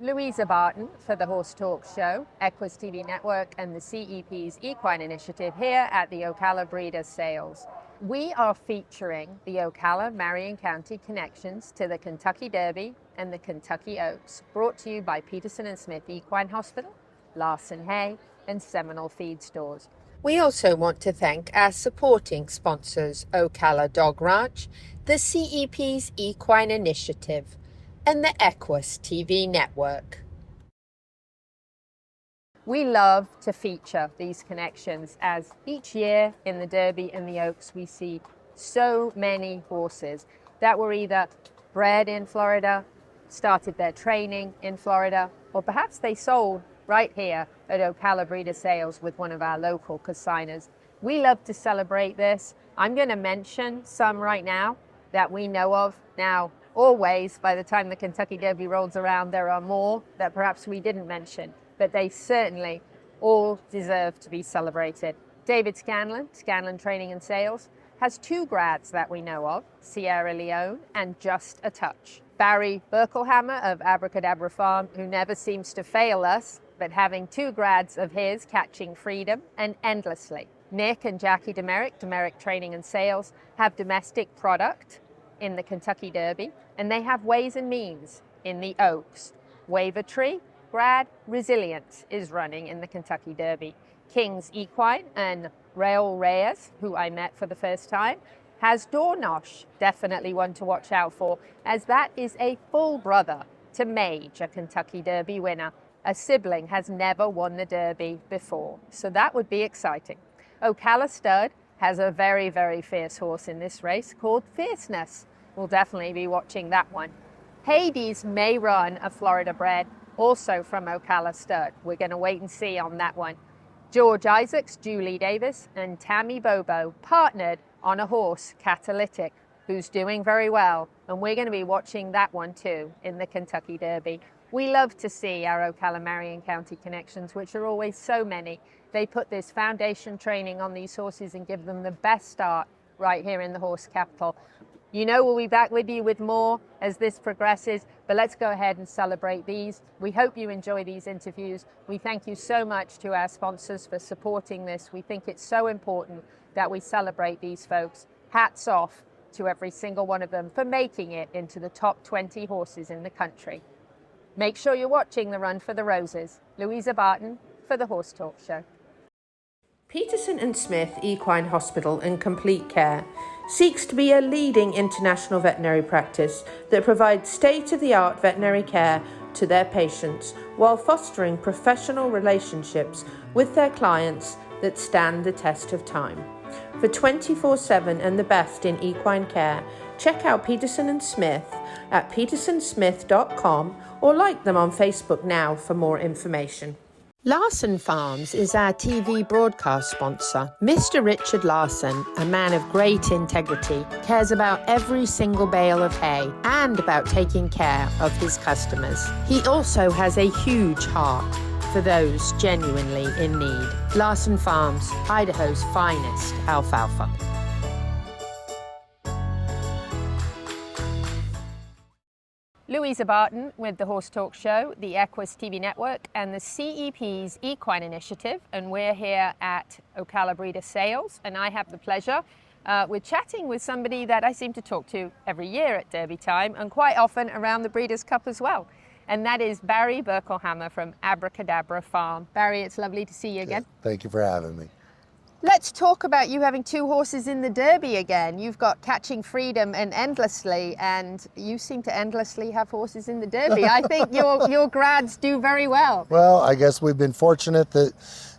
Louisa Barton for the Horse Talk Show, Equus TV Network, and the CEP's Equine Initiative here at the Ocala Breeder Sales. We are featuring the Ocala Marion County connections to the Kentucky Derby and the Kentucky Oaks, brought to you by Peterson & Smith Equine Hospital, Larson Hay, and Seminole Feed Stores. We also want to thank our supporting sponsors, Ocala Dog Ranch, the CEP's Equine Initiative, and the Equus TV Network. We love to feature these connections as each year in the Derby and the Oaks we see so many horses that were either bred in Florida, started their training in Florida, or perhaps they sold right here at Ocala Breeder Sales with one of our local consignors. We love to celebrate this. I'm going to mention some right now that we know of. Now, always, by the time the Kentucky Derby rolls around, there are more that perhaps we didn't mention, but they certainly all deserve to be celebrated. David Scanlon Training and Sales, has two grads that we know of, Sierra Leone and Just a Touch. Barry Berkelhammer of Abracadabra Farm, who never seems to fail us, but having two grads of his, Catching Freedom and Endlessly. Nick and Jackie Demerick Training and Sales, have domestic product in the Kentucky Derby, and they have Ways and Means in the Oaks. Wavertree grad Resilience is running in the Kentucky Derby. King's Equine and Raul Reyes, who I met for the first time, has Dornosh, definitely one to watch out for, as that is a full brother to Mage, a Kentucky Derby winner. A sibling has never won the Derby before, so that would be exciting. Ocala Stud has a very, very fierce horse in this race called Fierceness. We'll definitely be watching that one. Hades may run a Florida bred, also from Ocala Stud. We're going to wait and see on that one. George Isaacs, Julie Davis, and Tammy Bobo partnered on a horse, Catalytic, who's doing very well, and we're going to be watching that one too in the Kentucky Derby. We love to see our Ocala Marion County connections, which are always so many. They put this foundation training on these horses and give them the best start right here in the horse capital. You know we'll be back with you with more as this progresses, but let's go ahead and celebrate these. We hope you enjoy these interviews. We thank you so much to our sponsors for supporting this. We think it's so important that we celebrate these folks. Hats off to every single one of them for making it into the top 20 horses in the country. Make sure you're watching the Run for the Roses. Louisa Barton for the Horse Talk Show. Peterson & Smith Equine Hospital and Complete Care seeks to be a leading international veterinary practice that provides state-of-the-art veterinary care to their patients while fostering professional relationships with their clients that stand the test of time. For 24/7 and the best in equine care, check out Peterson & Smith at petersonsmith.com or like them on Facebook now for more information. Larson Farms is our TV broadcast sponsor. Mr. Richard Larson, a man of great integrity, cares about every single bale of hay and about taking care of his customers. He also has a huge heart for those genuinely in need. Larson Farms, Idaho's finest alfalfa. Louisa Barton with the Horse Talk Show, the Equus TV Network, and the CEP's Equine Initiative. And we're here at Ocala Breeder Sales, and I have the pleasure we're chatting with somebody that I seem to talk to every year at Derby time, and quite often around the Breeders' Cup as well. And that is Barry Berkelhammer from Abracadabra Farm. Barry, it's lovely to see you again. Thank you for having me. Let's talk about you having two horses in the Derby again. You've got Catching Freedom and Endlessly, and you seem to endlessly have horses in the Derby. I think your grads do very well. Well, I guess we've been fortunate that,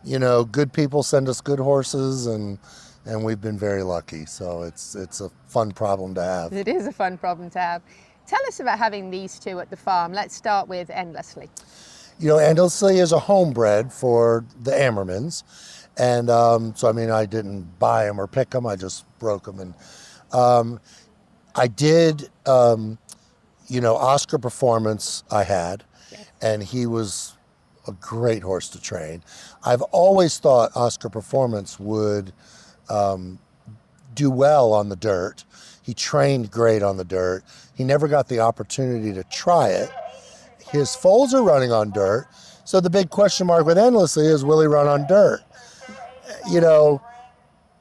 you know, good people send us good horses, and we've been very lucky. So it's a fun problem to have. It is a fun problem to have. Tell us about having these two at the farm. Let's start with Endlessly. You know, Endlessly is a homebred for the Ammermans. And so, I mean, I didn't buy them or pick them, I just broke them. And I did, you know, Oscar Performance I had, yes. And he was a great horse to train. I've always thought Oscar Performance would do well on the dirt. He trained great on the dirt. He never got the opportunity to try it. His foals are running on dirt. So the big question mark with Endlessly is, will he run on dirt? You know,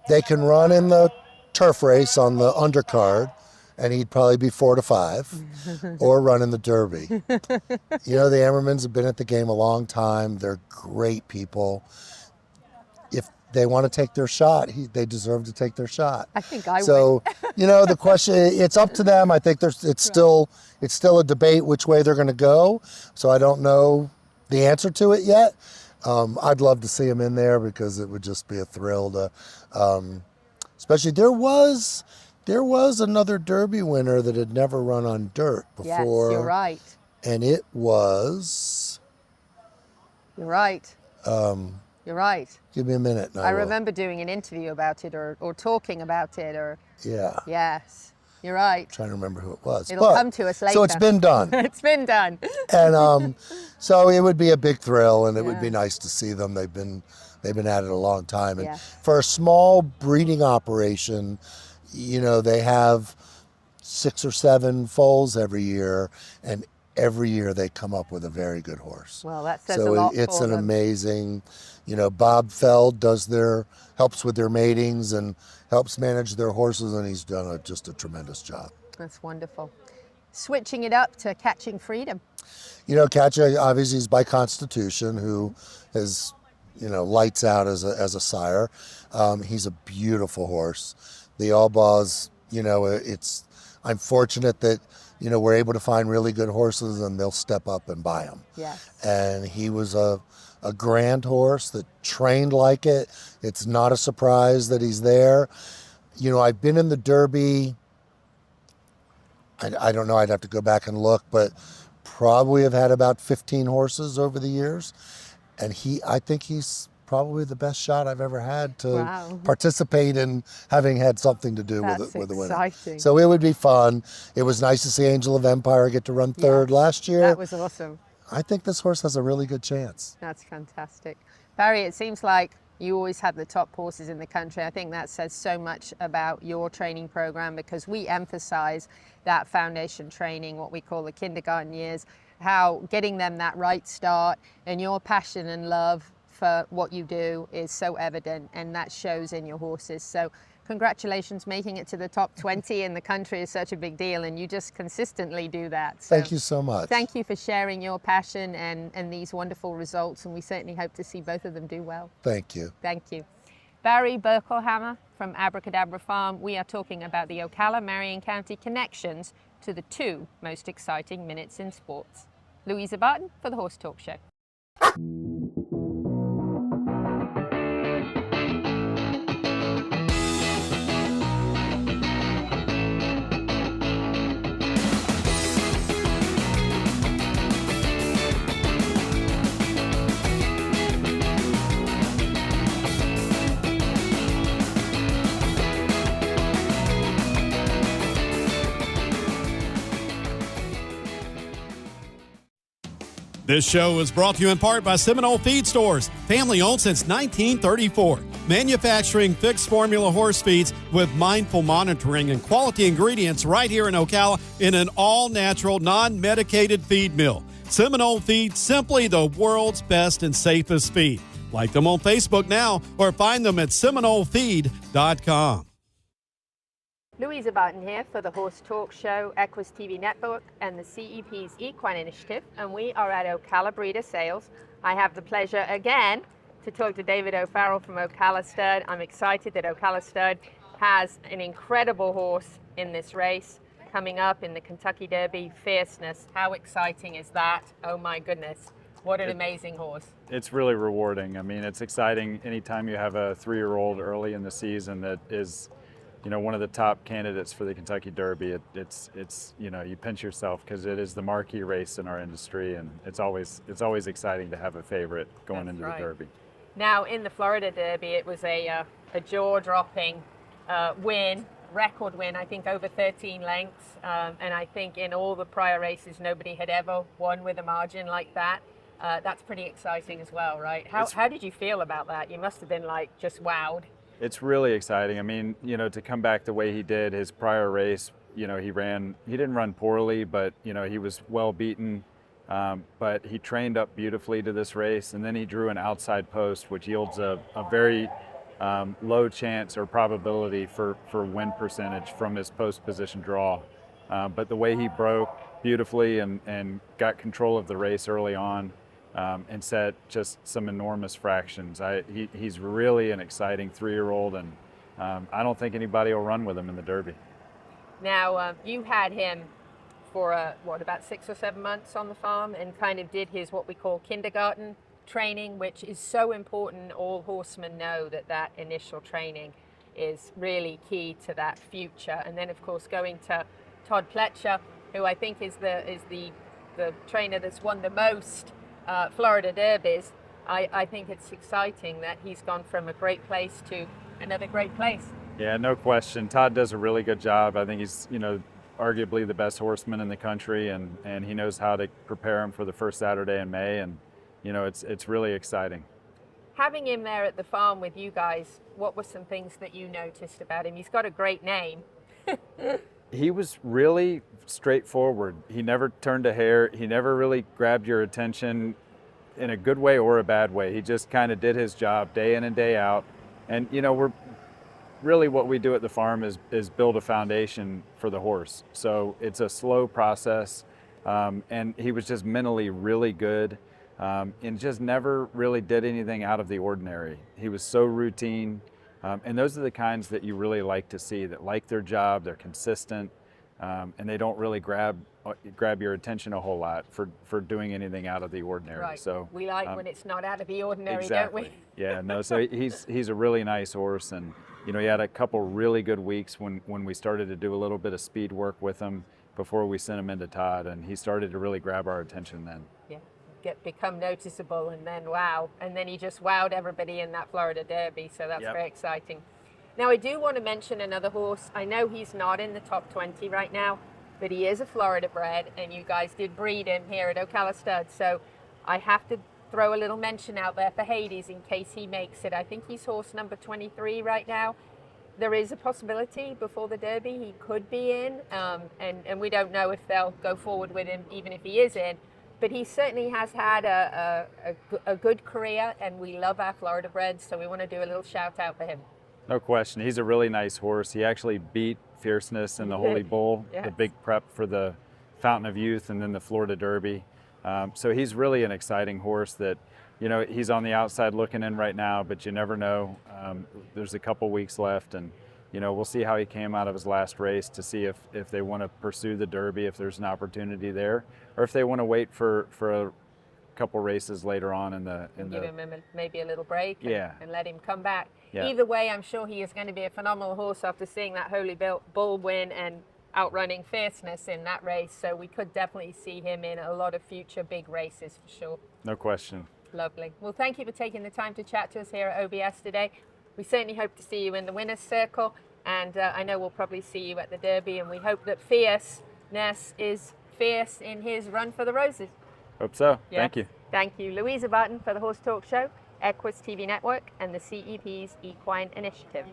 they can run in the turf race on the undercard, and he'd probably be 4 to 5, or run in the Derby. You know, the Ammermans have been at the game a long time. They're great people. If they want to take their shot, they deserve to take their shot. I think I would. So, you know, the question, it's up to them. I think it's still a debate which way they're going to go. So I don't know the answer to it yet. I'd love to see him in there because it would just be a thrill to, especially there was another Derby winner that had never run on dirt before. Yes, you're right. And it was. You're right. You're right. Give me a minute. And I remember doing an interview about it or talking about it or. Yeah. Yes, you're right. I'm trying to remember who it was. It'll come to us later. So it's been done. It's been done. And so it would be a big thrill, and it would be nice to see them. They've been at it a long time, and for a small breeding operation, you know, they have 6 or 7 foals every year, and every year they come up with a very good horse. Well, that says a lot. So it's for an them. Amazing, you know, Bob Feld helps with their matings and helps manage their horses, and he's done just a tremendous job. That's wonderful. Switching it up to Catching Freedom. You know, Catcher obviously is by Constitution, who is, you know, lights out as a sire. He's a beautiful horse. The Allbaws, you know, I'm fortunate that, you know, we're able to find really good horses and they'll step up and buy them. Yes. And he was a grand horse that trained like it. It's not a surprise that he's there. You know, I've been in the Derby, I don't know, I'd have to go back and look, but probably have had about 15 horses over the years. And I think he's probably the best shot I've ever had to participate in having had something to do with the winner. Exciting. So it would be fun. It was nice to see Angel of Empire get to run third last year. That was awesome. I think this horse has a really good chance. That's fantastic. Barry, it seems like you always have the top horses in the country. I think that says so much about your training program because we emphasize that foundation training, what we call the kindergarten years, how getting them that right start, and your passion and love for what you do is so evident, and that shows in your horses. So congratulations, making it to the top 20 in the country is such a big deal, and you just consistently do that. So thank you so much. Thank you for sharing your passion and these wonderful results, and we certainly hope to see both of them do well. Thank you. Thank you. Barry Burklehammer from Abracadabra Farm. We are talking about the Ocala, Marion County connections to the 2 most exciting minutes in sports. Louisa Barton for the Horse Talk Show. This show is brought to you in part by Seminole Feed Stores, family owned since 1934. Manufacturing fixed formula horse feeds with mindful monitoring and quality ingredients right here in Ocala in an all-natural, non-medicated feed mill. Seminole Feed, simply the world's best and safest feed. Like them on Facebook now or find them at seminolefeed.com. Louisa Barton here for the Horse Talk Show, Equus TV Network, and the CEP's Equine Initiative, and we are at Ocala Breeder Sales. I have the pleasure again to talk to David O'Farrell from Ocala Stud. I'm excited that Ocala Stud has an incredible horse in this race coming up in the Kentucky Derby, Fierceness. How exciting is that? Oh my goodness, what an amazing horse. It's really rewarding. I mean, it's exciting anytime you have a 3-year-old early in the season that is, you know, one of the top candidates for the Kentucky Derby. It's you know, you pinch yourself because it is the marquee race in our industry, and it's always exciting to have a favorite going into the Derby. Now, in the Florida Derby, it was a jaw-dropping win, record win, I think over 13 lengths, and I think in all the prior races, nobody had ever won with a margin like that. That's pretty exciting as well, right? How did you feel about that? You must have been like just wowed. It's really exciting. I mean, to come back the way he did his prior race, he didn't run poorly, but, he was well beaten. But he trained up beautifully to this race, and then he drew an outside post, which yields a very low chance or probability for win percentage from his post position draw. But the way he broke beautifully and got control of the race early on, and set just some enormous fractions. He's really an exciting 3-year-old, and I don't think anybody will run with him in the Derby. Now, you had him for about 6 or 7 months on the farm, and kind of did his what we call kindergarten training, which is so important. All horsemen know that initial training is really key to that future. And then, of course, going to Todd Pletcher, who I think is the trainer that's won the most Florida Derbies. I think it's exciting that he's gone from a great place to another great place. Yeah, no question. Todd does a really good job. I think he's, arguably the best horseman in the country, and he knows how to prepare him for the first Saturday in May, and it's really exciting. Having him there at the farm with you guys, what were some things that you noticed about him? He's got a great name. He was really straightforward. He never turned a hair. He never really grabbed your attention in a good way or a bad way. He just kind of did his job day in and day out. And we're really, what we do at the farm is build a foundation for the horse. So it's a slow process, and he was just mentally really good, and just never really did anything out of the ordinary. He was so routine, and those are the kinds that you really like to see, that like their job, they're consistent, and they don't really grab your attention a whole lot for doing anything out of the ordinary. Right. So we like when it's not out of the ordinary, exactly. Don't we? Yeah, no, so he's a really nice horse, and he had a couple really good weeks when we started to do a little bit of speed work with him before we sent him into Todd, and he started to really grab our attention then. Yeah, become noticeable, and then wow, and then he just wowed everybody in that Florida Derby, so that's very exciting. Now, I do want to mention another horse. I know he's not in the top 20 right now, but he is a Florida bred, and you guys did breed him here at Ocala Stud, so I have to throw a little mention out there for Hades in case he makes it. I think he's horse number 23 right now. There is a possibility before the Derby he could be in, and we don't know if they'll go forward with him even if he is in, but he certainly has had a good career, and we love our Florida breds, so we want to do a little shout out for him. No question. He's a really nice horse. He actually beat Fierceness in the Holy Bull, the big prep for the Fountain of Youth and then the Florida Derby. So he's really an exciting horse that, he's on the outside looking in right now, but you never know. There's a couple weeks left, and, we'll see how he came out of his last race to see if they want to pursue the Derby, if there's an opportunity there, or if they want to wait for a couple races later on give him maybe a little break and let him come back. Yeah. Either way, I'm sure he is going to be a phenomenal horse after seeing that Holy Bull win and outrunning Fierceness in that race. So we could definitely see him in a lot of future big races for sure. No question. Lovely. Well, thank you for taking the time to chat to us here at OBS today. We certainly hope to see you in the winner's circle, and I know we'll probably see you at the Derby, and we hope that Fierceness is fierce in his run for the roses. Hope so. Yeah. Thank you. Thank you. Louisa Barton for the Horse Talk Show, Equus TV Network, and the CEP's Equine Initiative.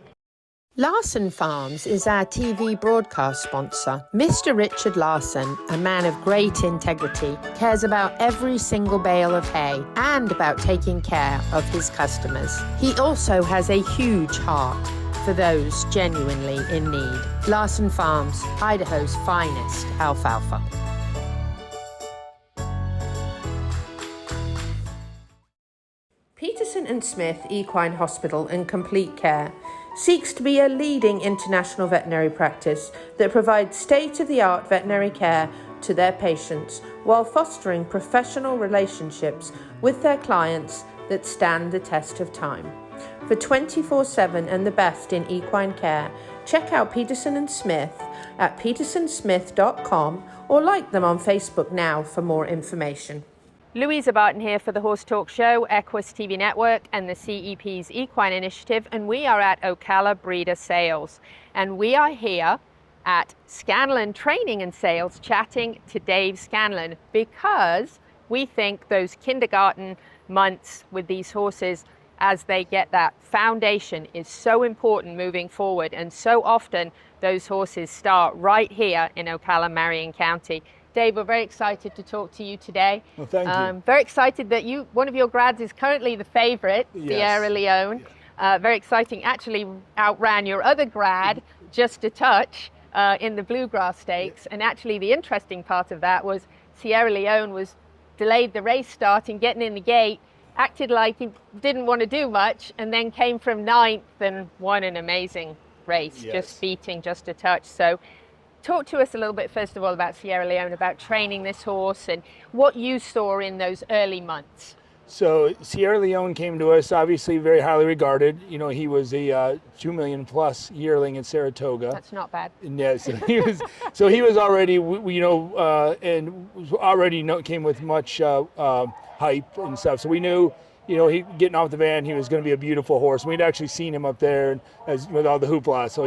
Larson Farms is our TV broadcast sponsor. Mr. Richard Larson, a man of great integrity, cares about every single bale of hay and about taking care of his customers. He also has a huge heart for those genuinely in need. Larson Farms, Idaho's finest alfalfa. Peterson & Smith Equine Hospital and Complete Care seeks to be a leading international veterinary practice that provides state-of-the-art veterinary care to their patients while fostering professional relationships with their clients that stand the test of time. For 24/7 and the best in equine care, check out Peterson & Smith at petersonsmith.com or like them on Facebook now for more information. Louisa Barton here for the Horse Talk Show, Equus TV Network, and the CEP's Equine Initiative, and we are at Ocala Breeder Sales. And we are here at Scanlon Training and Sales chatting to Dave Scanlon because we think those kindergarten months with these horses as they get that foundation is so important moving forward. And so often those horses start right here in Ocala, Marion County. Dave, we're very excited to talk to you today. Well, thank you. Very excited that one of your grads is currently the favorite, Yes. Sierra Leone. Very exciting, actually outran your other grad just a touch in the Bluegrass Stakes. And actually the interesting part of that was Sierra Leone was delayed the race starting, getting in the gate, acted like he didn't want to do much, and then came from 9th and won an amazing race, Yes. just beating just a touch. So talk to us a little bit, first of all, about Sierra Leone, about training this horse and what you saw in those early months. So Sierra Leone came to us, obviously very highly regarded. You know, he was a 2 million plus yearling in Saratoga. That's not bad. And yeah, so he was already, and was already came with much hype and stuff. So we knew, he getting off the van, he was going to be a beautiful horse. We'd actually seen him up there with all the hoopla. So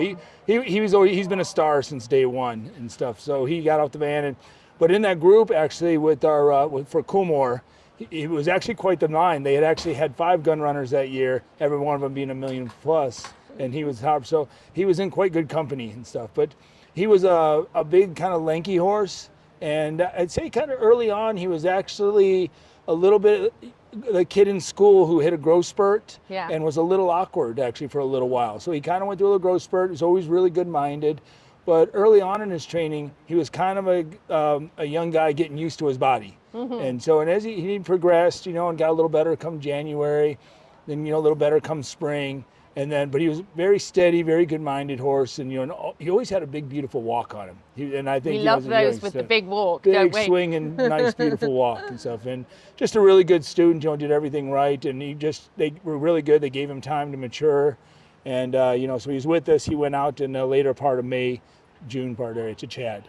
he's been a star since day one and stuff. So he got off the van, but in that group actually with our for Coolmore, it was actually quite the line. They had actually had 5 gun runners that year, every one of them being 1 million plus, and he was top. So he was in quite good company and stuff. But he was a big kind of lanky horse, and I'd say kind of early on he was actually a little bit the kid in school who hit a growth spurt and was a little awkward actually for a little while. So he kind of went through a little growth spurt. He was always really good-minded. But early on in his training, he was kind of a young guy getting used to his body. Mm-hmm. And so, and as he progressed, and got a little better come January, then, a little better come spring. But he was very steady, very good-minded horse. And, and he always had a big, beautiful walk on him. And I think we love those with the big walk, big don't we? swing and nice, beautiful walk and stuff. And just a really good student, did everything right. And they were really good. They gave him time to mature. And, so he was with us. He went out in the later part of May, June part area to Chad.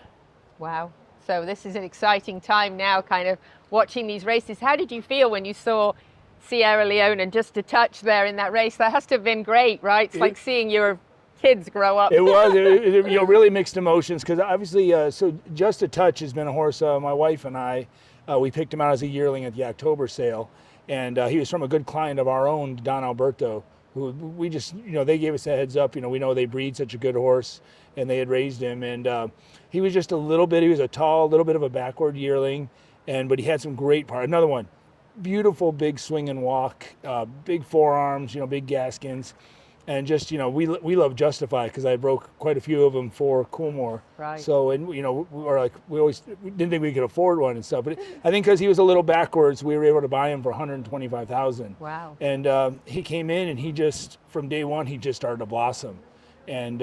Wow. So this is an exciting time now, kind of watching these races. How did you feel when you saw Sierra Leone and just a touch there in that race? That has to have been great, right? It's like seeing your kids grow up. It was, really mixed emotions because obviously, so Just a Touch has been a horse, my wife and I, we picked him out as a yearling at the October sale. And he was from a good client of our own, Don Alberto, who we just, they gave us a heads up. We know they breed such a good horse, and they had raised him. And he was just he was a tall, little bit of a backward yearling, but he had some great part. Another one, beautiful big swing and walk, big forearms, big gaskins. And just, we love Justify because I broke quite a few of them for Coolmore. Right. So, and, we didn't think we could afford one and stuff. But I think because he was a little backwards, we were able to buy him for $125,000. Wow. And he came in and he just, from day one, he just started to blossom. And,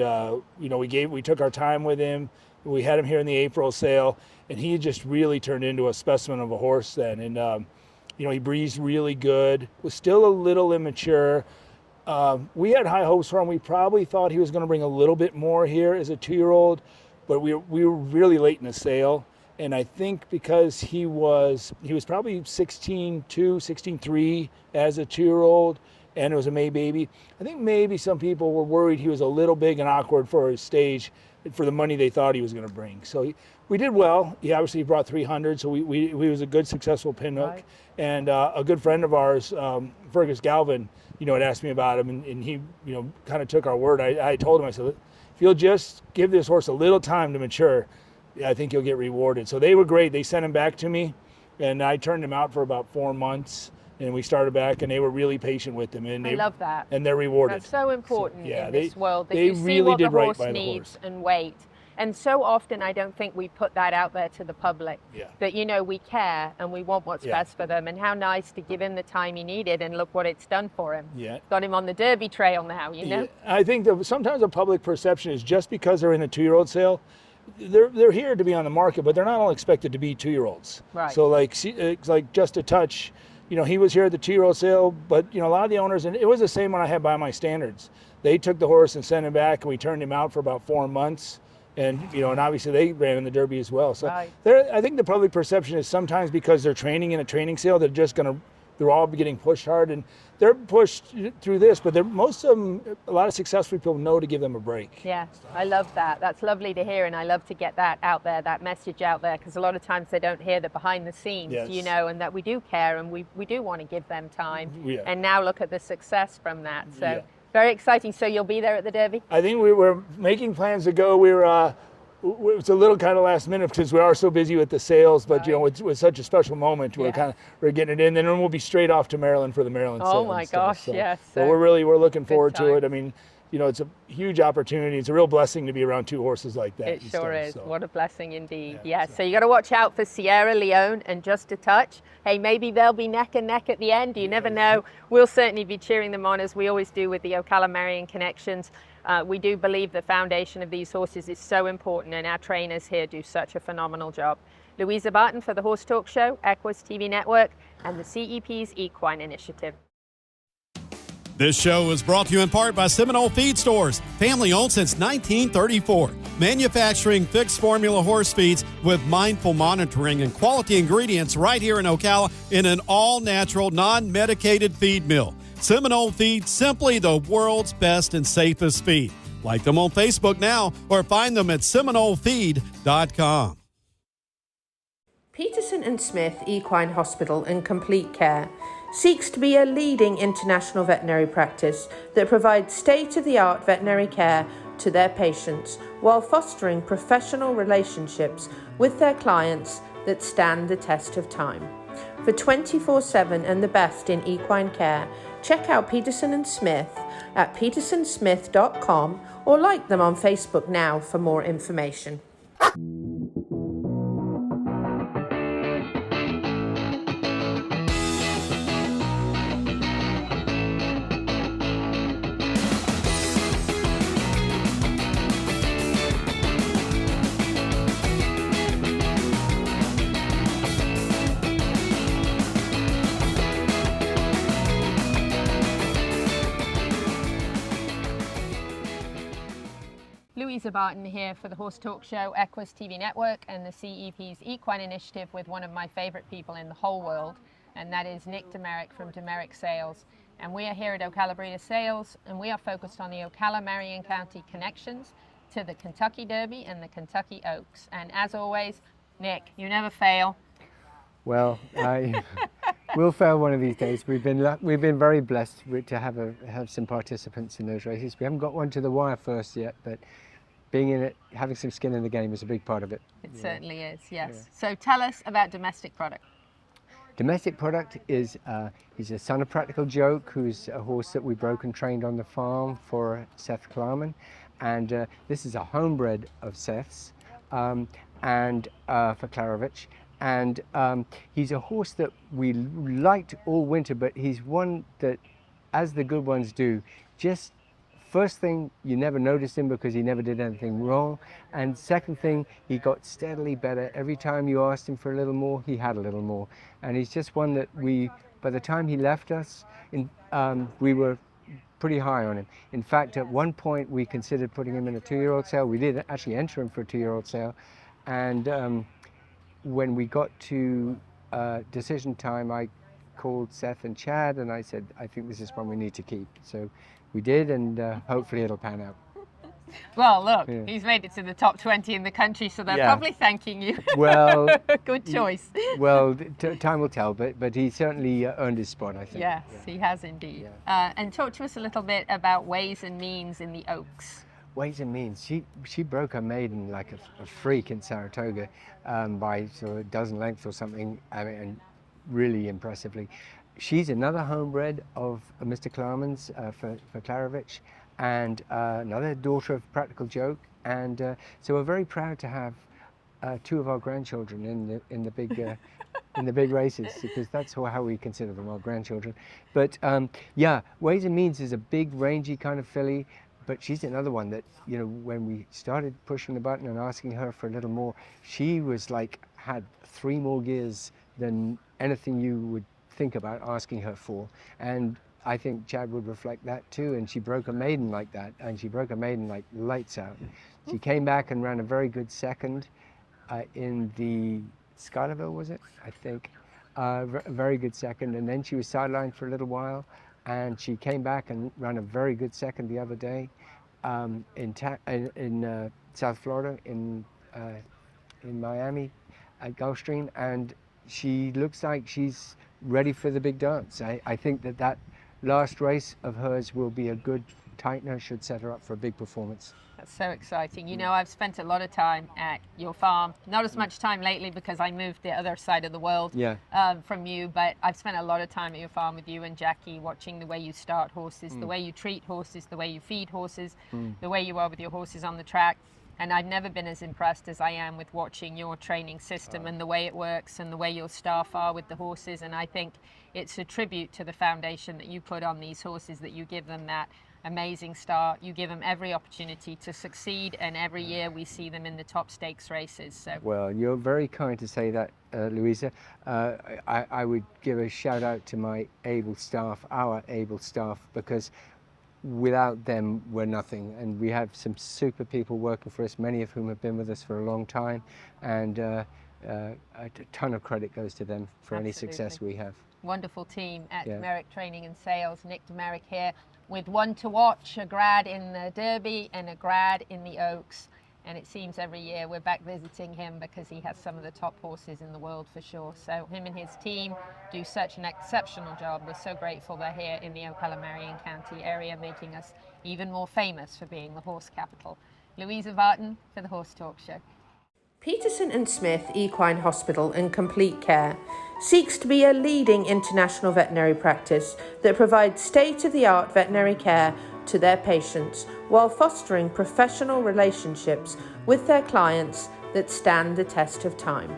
we took our time with him. We had him here in the April sale, and he just really turned into a specimen of a horse then. And, he breezed really good, was still a little immature. We had high hopes for him. We probably thought he was going to bring a little bit more here as a 2-year-old, but we were really late in the sale. And I think because he was probably 16.2, 16.3 as a 2-year-old, and it was a May baby. I think maybe some people were worried he was a little big and awkward for his stage for the money they thought he was going to bring. So we did well. He obviously brought 300, so we was a good, successful pinhook. Right. And a good friend of ours, Fergus Galvin, had asked me about him, and he, kind of took our word. I told him, I said, if you'll just give this horse a little time to mature, I think you'll get rewarded. So they were great. They sent him back to me, and I turned him out for about 4 months, and we started back, and they were really patient with him. And I love that. And they're rewarded. That's so important in this world, that they you see really what did the right horse by the needs horse. and wait. And so often I don't think we put that out there to the public, that, we care and we want what's best for them. And how nice to give him the time he needed, and look what it's done for him. Yeah. Got him on the Derby trail now, Yeah. I think that sometimes the public perception is just because they're in the 2-year-old sale, they're here to be on the market, but they're not all expected to be 2-year-olds. Right. So it's like Just a Touch, he was here at the 2-year-old sale, but a lot of the owners, and it was the same when I had By My Standards. They took the horse and sent him back, and we turned him out for about 4 months. And, and obviously they ran in the Derby as well. So I think the public perception is sometimes because they're training in a training sale, they're just going to they're all getting pushed hard, and they're pushed through this, but most of them, a lot of successful people know to give them a break. Yeah, I love that. That's lovely to hear, and I love to get that out there, that message out there, because a lot of times they don't hear the behind the scenes, Yes. you know, and that we do care and we do want to give them time. Yeah. And now look at the success from that. So Yeah. very exciting. So you'll be there at the Derby? I think we were making plans to go. We were, it was a little kind of last minute because we are so busy with the sales, but you know, it was such a special moment. We're getting it in, and then we'll be straight off to Maryland for the Maryland sale. Oh my gosh, so, yes. So we're looking forward to it. times. I mean, you know, it's a huge opportunity. It's a real blessing to be around two horses like that. It and sure stuff, is. so. What a blessing indeed. Yeah, Yeah, so- so you got to watch out for Sierra Leone and Just a Touch. Hey, maybe they'll be neck and neck at the end. You never know. We'll certainly be cheering them on, as we always do with the Ocala Marion connections. We do believe the foundation of these horses is so important, and our trainers here do such a phenomenal job. Louisa Barton for the Horse Talk Show, Equus TV Network, and the CEP's Equine Initiative. This show is brought to you in part by Seminole Feed Stores, family owned since 1934. Manufacturing fixed formula horse feeds with mindful monitoring and quality ingredients right here in Ocala in an all-natural, non-medicated feed mill. Seminole Feed, simply the world's best and safest feed. Like them on Facebook now or find them at seminolefeed.com. Peterson and Smith Equine Hospital and Complete Care seeks to be a leading international veterinary practice that provides state-of-the-art veterinary care to their patients while fostering professional relationships with their clients that stand the test of time. For 24/7 and the best in equine care, check out Peterson and Smith at petersonsmith.com or like them on Facebook now for more information. Louisa Barton here for the Horse Talk Show, Equus TV Network, and the CEP's Equine Initiative with one of my favorite people in the whole world, and that is Nick Demerick from Demerick Sales. And we are here at Ocala Breeder Sales, and we are focused on the Ocala Marion County connections to the Kentucky Derby and the Kentucky Oaks. And as always, Nick, you never fail. Well, I will fail one of these days. We've been very blessed to have some participants in those races. We haven't got one to the wire first yet, but being in it, having some skin in the game is a big part of it. It certainly is, yes. Yeah. So tell us about domestic product. Domestic product is he's a son of Practical Joke, who's a horse that we broke and trained on the farm for Seth Klarman, and this is a homebred of Seth's and for Klarovich. And he's a horse that we liked all winter, but he's one that, as the good ones do, just first thing, you never noticed him because he never did anything wrong. And second thing, he got steadily better. Every time you asked him for a little more, he had a little more. And he's just one that by the time he left us, we were pretty high on him. In fact, at one point, we considered putting him in a 2-year-old sale. We did actually enter him for a 2-year-old sale. And when we got to decision time, I called Seth and Chad and I said, I think this is one we need to keep. So we did, and hopefully it'll pan out. Well, look, he's made it to the top 20 in the country, so they're probably thanking you. Well, good choice. Well, time will tell, but he certainly earned his spot, I think. Yes, he has indeed. Yeah. And talk to us a little bit about ways and means in the Oaks. Ways and means. She broke her maiden like a freak in Saratoga by sort of a dozen lengths or something, I mean, and really impressively. She's another homebred of Mr. Klarman's for Klarovich, and another daughter of Practical Joke, and so we're very proud to have 2 of our grandchildren in the big in the big races, because that's how we consider them, our grandchildren. But yeah, Ways and Means is a big, rangy kind of filly. But she's another one that, you know, when we started pushing the button and asking her for a little more, she was had 3 more gears than anything you would think about asking her for. And I think Chad would reflect that too. And she broke a maiden like that. And she broke a maiden like lights out. She came back and ran a very good second in the Schuylerville, was it? I think. very good second, and then she was sidelined for a little while, and she came back and ran a very good second the other day in South Florida, in Miami at Gulfstream, and she looks like she's ready for the big dance. I think that last race of hers will be a good tightener, should set her up for a big performance. That's so exciting. You know, I've spent a lot of time at your farm. Not as much time lately because I moved the other side of the world from you, but I've spent a lot of time at your farm with you and Jackie, watching the way you start horses, the way you treat horses, the way you feed horses, the way you are with your horses on the track. And I've never been as impressed as I am with watching your training system and the way it works and the way your staff are with the horses. And I think it's a tribute to the foundation that you put on these horses, that you give them that amazing start. You give them every opportunity to succeed, and every year we see them in the top stakes races. So, well, you're very kind to say that, Louisa. I would give a shout out to my able staff, our able staff, because without them we're nothing, and we have some super people working for us, many of whom have been with us for a long time, and a ton of credit goes to them for any success we have. Wonderful team at Merrick Training and Sales. Nick DeMerick here with one to watch, a grad in the Derby and a grad in the Oaks. And it seems every year we're back visiting him because he has some of the top horses in the world for sure. So him and his team do such an exceptional job. We're so grateful they're here in the Ocala, Marion County area, making us even more famous for being the horse capital. Louisa Barton for the Horse Talk Show. Peterson and Smith Equine Hospital and Complete Care seeks to be a leading international veterinary practice that provides state-of-the-art veterinary care to their patients while fostering professional relationships with their clients that stand the test of time.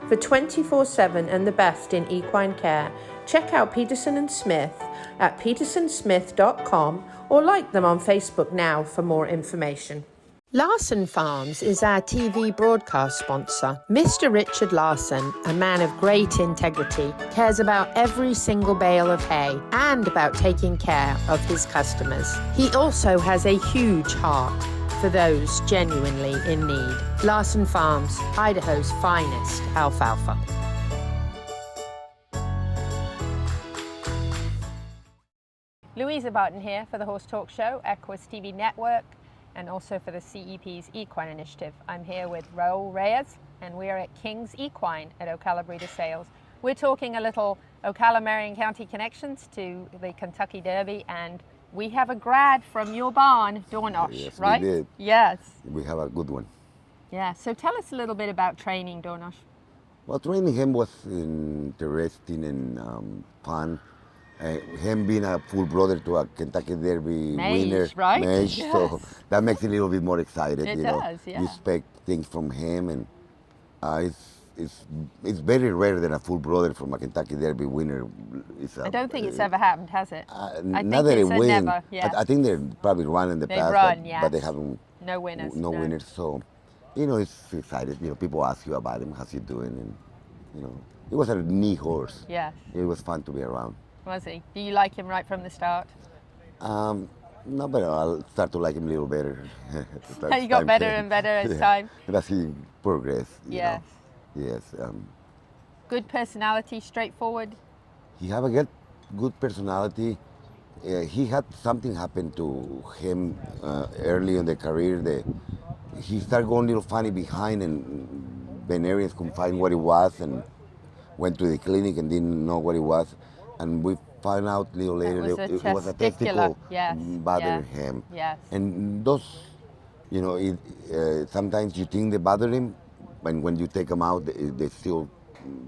For 24/7 and the best in equine care, check out Peterson and Smith at petersonsmith.com or like them on Facebook now for more information. Larson Farms is our TV broadcast sponsor. Mr. Richard Larson, a man of great integrity, cares about every single bale of hay and about taking care of his customers. He also has a huge heart for those genuinely in need. Larson Farms, Idaho's finest alfalfa. Louisa Barton here for the Horse Talk Show, Equus TV Network, and also for the CEP's Equine Initiative. I'm here with Raul Reyes, and we are at King's Equine at Ocala Breeder Sales. We're talking a little Ocala Marion County connections to the Kentucky Derby, and we have a grad from your barn, Dornosh, yes, right? We did. Yes. We have a good one. Yeah, so tell us a little bit about training Dornosh. Well, training him was interesting and fun. Him being a full brother to a Kentucky Derby winner, right? Mage, Yes. so that makes it a little bit more excited. It you does, know, yeah. you expect things from him, and it's very rare that a full brother from a Kentucky Derby winner is. I don't think it's ever happened, has it? I Not that think they it's win. never. Yeah. I think they're probably run in the They've past, run, but, yes. but they haven't. No winners. No winners. So, you know, it's excited. You know, people ask you about him, how's he doing, and you know, it was a neat horse. Yes. It was fun to be around. Was he? Do you like him right from the start? No, but I'll start to like him a little better. You got better and better as time. As he progressed. Yes. Yes. Good personality, straightforward. He have a good personality. He had something happen to him early in the career. He started going a little funny behind, and veterinarians couldn't find what it was, and went to the clinic and didn't know what it was. And we found out a little later that it was a testicle bothering him. Yes. And those, you know, sometimes you think they bother him, and when you take them out, they're still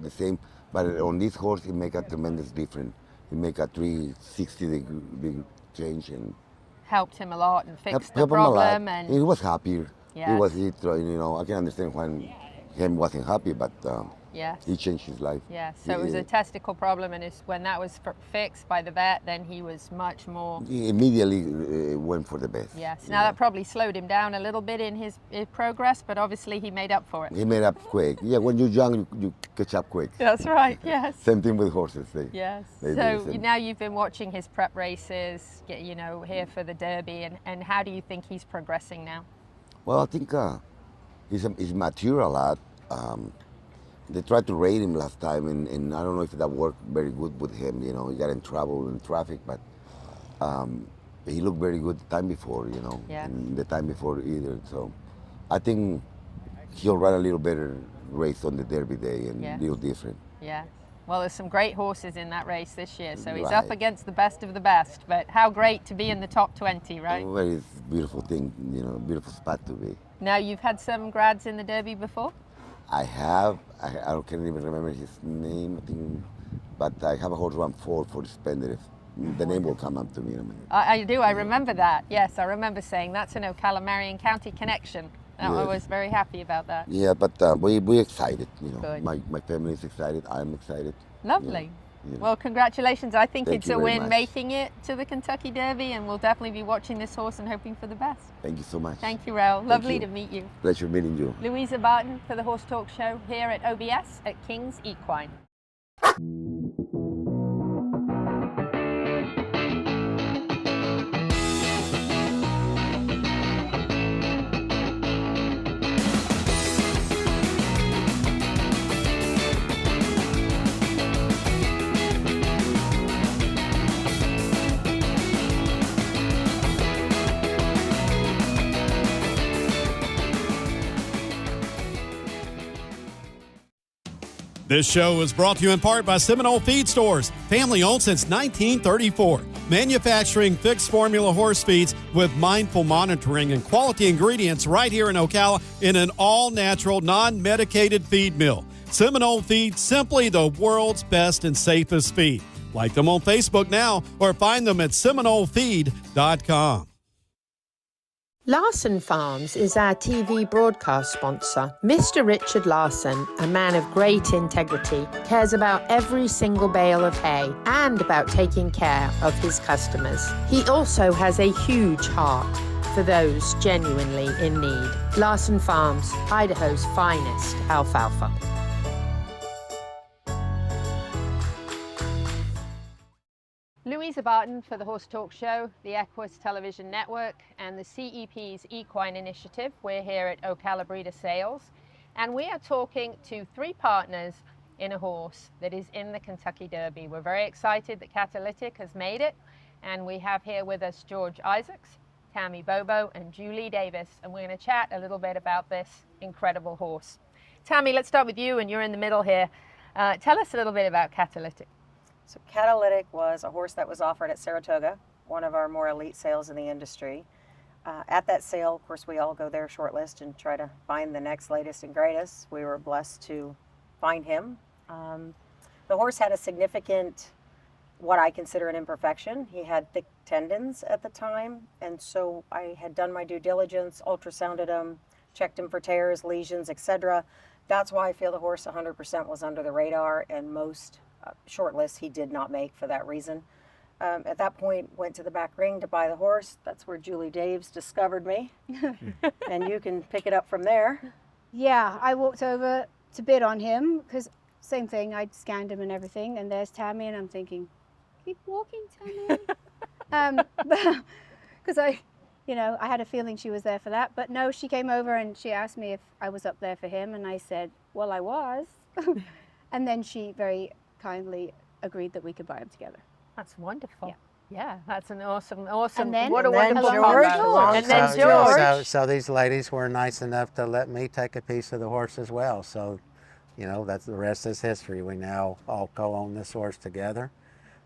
the same. But on this horse, it make a tremendous difference. It make a 360-degree change and helped him a lot and fixed the helped him a lot. problem. And he was happier. Yes. He was, you know, I can understand when him wasn't happy, but yes. he changed his life. Yeah, so it was a testicle problem, and when that was fixed by the vet, then he was much more... He immediately went for the best. Yes, now that probably slowed him down a little bit in his progress, but obviously he made up for it. He made up quick. Yeah, when you're young, you catch up quick. That's right, yes. Same thing with horses. Yes, so now you've been watching his prep races, you know, here for the Derby, and how do you think he's progressing now? Well, I think he's matured a lot. they tried to raid him last time, and I don't know if that worked very good with him. You know, he got in trouble in traffic, but he looked very good the time before, you know, Yeah. and the time before either. So I think he'll run a little better race on the Derby day and Yeah. a little different. Yeah. Well, there's some great horses in that race this year, so he's Right. up against the best of the best. But how great to be in the top 20, right? Oh, very beautiful thing, you know, beautiful spot to be. Now, you've had some grads in the Derby before? I have, can't even remember his name, I think, but I have a horse run for suspended. The name will come up to me in a minute. I do, I remember that. Yes, I remember saying that's an Ocala Marion County connection. I Yes. was very happy about that. Yeah, but we excited, you know. Good. My family is excited, I'm excited. Lovely. Yeah. Well, congratulations. I think Thank it's you a very win much. making it to the Kentucky Derby, and we'll definitely be watching this horse and hoping for the best. Thank you so much. Thank you, Raoul. Lovely you. to meet you. Pleasure meeting you. Louisa Barton for the Horse Talk Show here at OBS at King's Equine. This show is brought to you in part by Seminole Feed Stores, family owned since 1934. Manufacturing fixed formula horse feeds with mindful monitoring and quality ingredients right here in Ocala in an all-natural, non-medicated feed mill. Seminole Feed, simply the world's best and safest feed. Like them on Facebook now or find them at SeminoleFeed.com. Larson Farms is our TV broadcast sponsor. Mr. Richard Larson, a man of great integrity, cares about every single bale of hay and about taking care of his customers. He also has a huge heart for those genuinely in need. Larson Farms, Idaho's finest alfalfa. Louisa Barton for the Horse Talk Show, the Equus Television Network, and the CEP's Equine Initiative. We're here at Ocala Breeder Sales, and we are talking to three partners in a horse that is in the Kentucky Derby. We're very excited that Catalytic has made it, and we have here with us George Isaacs, Tammy Bobo, and Julie Davis, and we're going to chat a little bit about this incredible horse. Tammy, let's start with you, and you're in the middle here. Tell us a little bit about Catalytic. So Catalytic was a horse that was offered at Saratoga, one of our more elite sales in the industry. At that sale, of course, we all go there shortlist and try to find the next latest and greatest. We were blessed to find him. The horse had a significant, what I consider an imperfection. He had thick tendons at the time, and so I had done my due diligence, ultrasounded him, checked him for tears, lesions, etc. That's why I feel the horse 100% was under the radar, and most shortlist he did not make for that reason. At that point, went to the back ring to buy the horse. That's where Julie Daves discovered me, and you can pick it up from there. Yeah, I walked over to bid on him because same thing, I'd scanned him and everything, and there's Tammy, and I'm thinking, keep walking, Tammy. Because I had a feeling she was there for that, but no, she came over and she asked me if I was up there for him, and I said, well, I was. And then she very kindly agreed that we could buy them together. That's wonderful. Yeah. Yeah, that's an awesome, And then- what a and then wonderful George. combo. And then So, George. yeah, so these ladies were nice enough to let me take a piece of the horse as well. So, that's the rest is history. We now all co-own this horse together.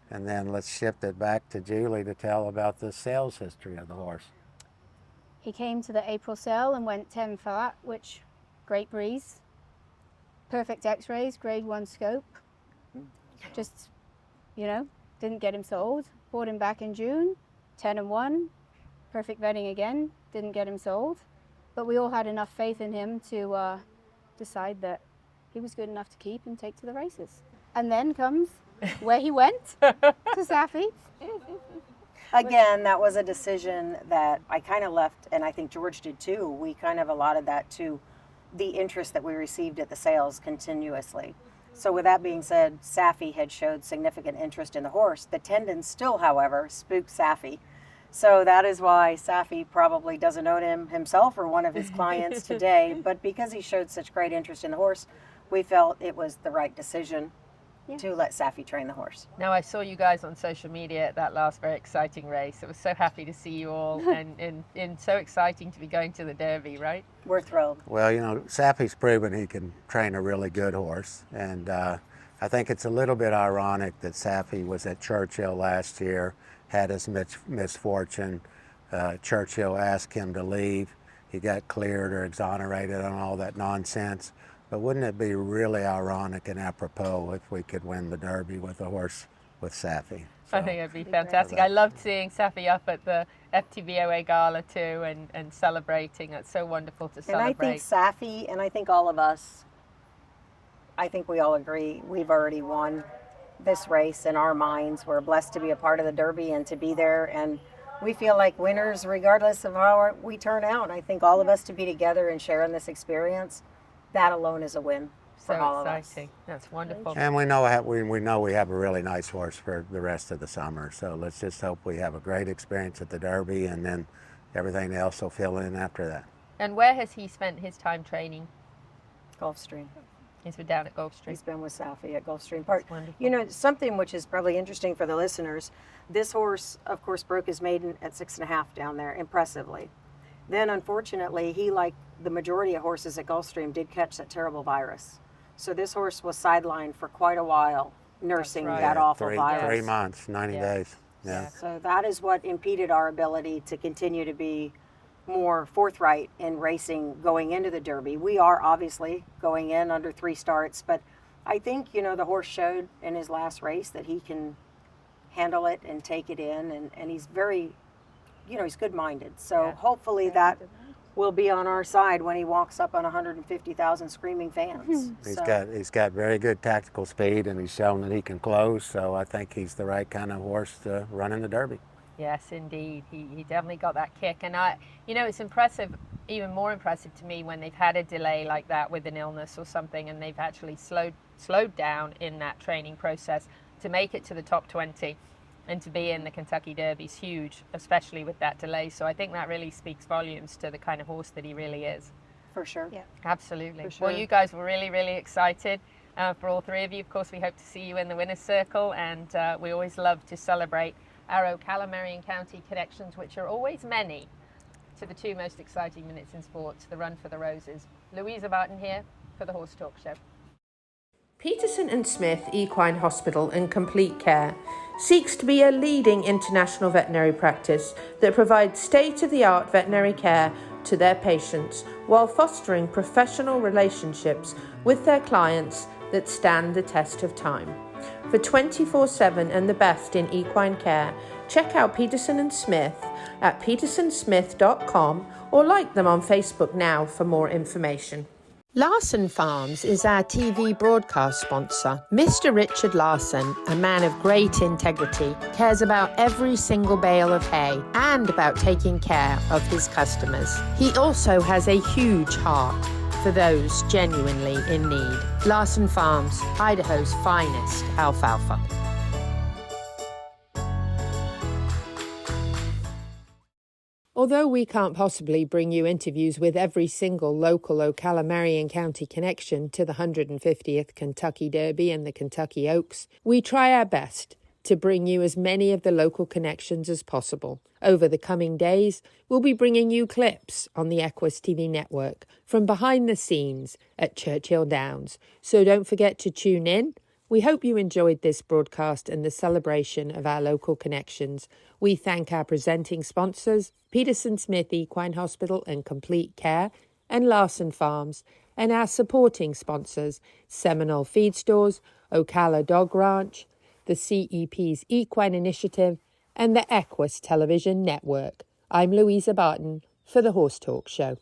And then let's shift it back to Julie to tell about the sales history of the horse. He came to the April sale and went 10 flat, which great breeze. Perfect x-rays, grade 1 scope. Just, didn't get him sold. Bought him back in June, 10-1. Perfect vetting again, didn't get him sold. But we all had enough faith in him to decide that he was good enough to keep and take to the races. And then comes where he went, to Safi. Again, that was a decision that I kind of left, and I think George did too. We kind of allotted that to the interest that we received at the sales continuously. So with that being said, Safi had showed significant interest in the horse. The tendons still, however, spooked Safi. So that is why Safi probably doesn't own him himself or one of his clients today. But because he showed such great interest in the horse, we felt it was the right decision to let Safi train the horse. Now, I saw you guys on social media at that last very exciting race. I was so happy to see you all and so exciting to be going to the Derby, right? We're thrilled. Well, you know, Safi's proven he can train a really good horse, and I think it's a little bit ironic that Safi was at Churchill last year, had his misfortune. Churchill asked him to leave. He got cleared or exonerated on all that nonsense. But wouldn't it be really ironic and apropos if we could win the Derby with a horse with Safi? So, I think it'd be fantastic. I loved seeing Safi up at the FTBOA Gala too and celebrating. It's so wonderful to celebrate. And I think Safi, and I think all of us, I think we all agree we've already won this race in our minds. We're blessed to be a part of the Derby and to be there. And we feel like winners regardless of how we turn out. I think all of us to be together and sharing this experience, that alone is a win for all of us. That's wonderful. And we know we have a really nice horse for the rest of the summer. So let's just hope we have a great experience at the Derby, and then everything else will fill in after that. And where has he spent his time training? Gulfstream. He's been down at Gulfstream. He's been with Safi at Gulfstream Park. You know, something which is probably interesting for the listeners, this horse, of course, broke his maiden at 6.5 down there, impressively. Then, unfortunately, he, like the majority of horses at Gulfstream, did catch that terrible virus. So this horse was sidelined for quite a while, nursing that awful virus. 3 months, 90 days. Yeah. So that is what impeded our ability to continue to be more forthright in racing going into the Derby. We are obviously going in under 3 starts, but I think, you know, the horse showed in his last race that he can handle it and take it in, and he's very, you know, he's good-minded. So hopefully that will be on our side when he walks up on 150,000 screaming fans. He's got very good tactical speed, and he's shown that he can close, so I think he's the right kind of horse to run in the Derby. Yes, indeed. He definitely got that kick. And you know, it's impressive, even more impressive to me when they've had a delay like that with an illness or something, and they've actually slowed down in that training process to make it to the top 20 and to be in the Kentucky Derby is huge, especially with that delay. So I think that really speaks volumes to the kind of horse that he really is. For sure. Yeah. Absolutely. For sure. Well, you guys were really, really excited. For all 3 of you, of course, we hope to see you in the winner's circle, and we always love to celebrate our Ocala, Marion County connections, which are always many, to the 2 most exciting minutes in sports, the Run for the Roses. Louisa Barton here for the Horse Talk Show. Peterson and Smith Equine Hospital and Complete Care seeks to be a leading international veterinary practice that provides state-of-the-art veterinary care to their patients while fostering professional relationships with their clients that stand the test of time. For 24/7 and the best in equine care, check out Peterson and Smith at petersonsmith.com or like them on Facebook now for more information. Larson Farms is our TV broadcast sponsor. Mr. Richard Larson, a man of great integrity, cares about every single bale of hay and about taking care of his customers. He also has a huge heart for those genuinely in need. Larson Farms, Idaho's finest alfalfa. Although we can't possibly bring you interviews with every single local Ocala Marion County connection to the 150th Kentucky Derby and the Kentucky Oaks, we try our best to bring you as many of the local connections as possible. Over the coming days, we'll be bringing you clips on the Equus TV network from behind the scenes at Churchill Downs. So don't forget to tune in. We hope you enjoyed this broadcast and the celebration of our local connections. We thank our presenting sponsors, Peterson Smith Equine Hospital and Complete Care, and Larson Farms, and our supporting sponsors, Seminole Feed Stores, Ocala Dog Ranch, the CEP's Equine Initiative, and the Equus Television Network. I'm Louisa Barton for the Horse Talk Show.